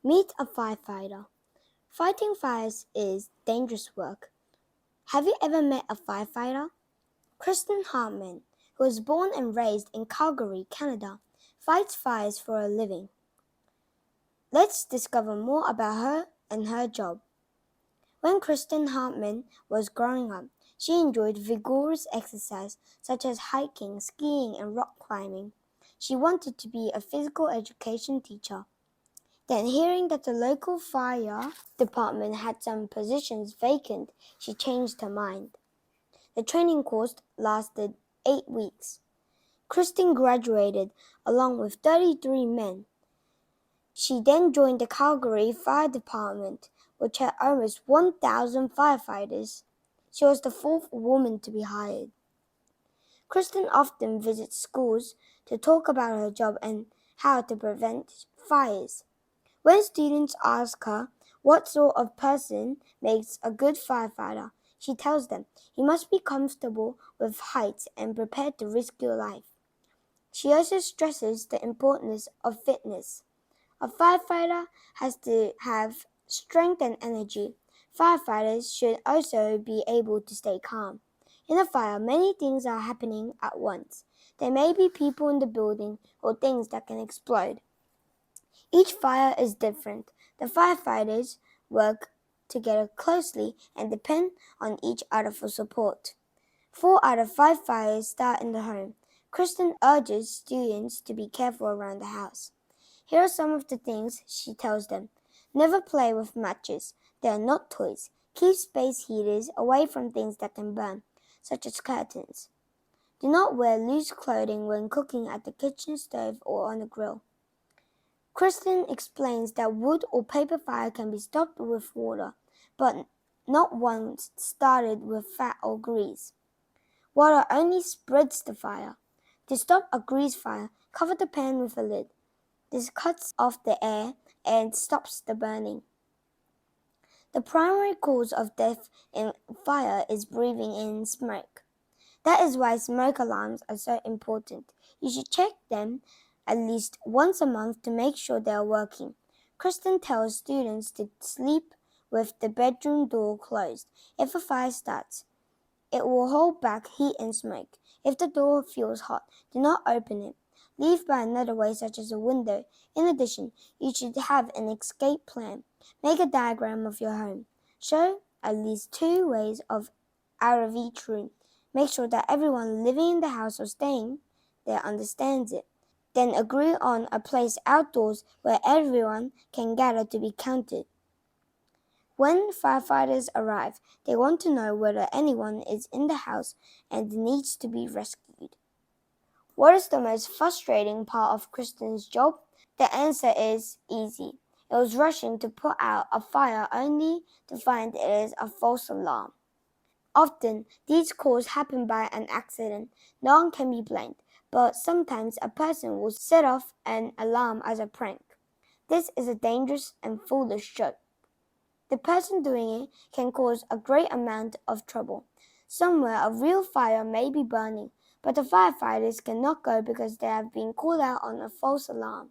Meet a firefighter. Fighting fires is dangerous work. Have you ever met a firefighter? Kristen Hartman, who was born and raised in Calgary, Canada, fights fires for a living. Let's discover more about her and her job. When Kristen Hartman was growing up, she enjoyed vigorous exercise such as hiking, skiing, and rock climbing. She wanted to be a physical education teacher. Then, hearing that the local fire department had some positions vacant, she changed her mind. The training course lasted 8 weeks. Kristen graduated along with 33 men. She then joined the Calgary Fire Department, which had almost 1,000 firefighters. She was the fourth woman to be hired. Kristen often visits schools to talk about her job and how to prevent fires. When students ask her what sort of person makes a good firefighter, she tells them you must be comfortable with heights and prepared to risk your life. She also stresses the importance of fitness. A firefighter has to have strength and energy. Firefighters should also be able to stay calm. In a fire, many things are happening at once. There may be people in the building or things that can explode. Each fire is different. The firefighters work together closely and depend on each other for support. 4 out of 5 fires start in the home. Kristen urges students to be careful around the house. Here are some of the things she tells them. Never play with matches. They are not toys. Keep space heaters away from things that can burn, such as curtains. Do not wear loose clothing when cooking at the kitchen stove or on the grill. Kristen explains that wood or paper fire can be stopped with water, but not once started with fat or grease. Water only spreads the fire. To stop a grease fire, cover the pan with a lid. This cuts off the air and stops the burning. The primary cause of death in fire is breathing in smoke. That is why smoke alarms are so important. You should check them at least once a month to make sure they are working. Kristen tells students to sleep with the bedroom door closed. If a fire starts, it will hold back heat and smoke. If the door feels hot, do not open it. Leave by another way, such as a window. In addition, you should have an escape plan. Make a diagram of your home. Show at least 2 ways out of each room. Make sure that everyone living in the house or staying there understands it. Then agree on a place outdoors where everyone can gather to be counted. When firefighters arrive, they want to know whether anyone is in the house and needs to be rescued. What is the most frustrating part of Kristen's job? The answer is easy. It was rushing to put out a fire only to find it is a false alarm. Often, these calls happen by an accident. No one can be blamed, but sometimes a person will set off an alarm as a prank. This is a dangerous and foolish job. The person doing it can cause a great amount of trouble. Somewhere a real fire may be burning, but the firefighters cannot go because they have been called out on a false alarm.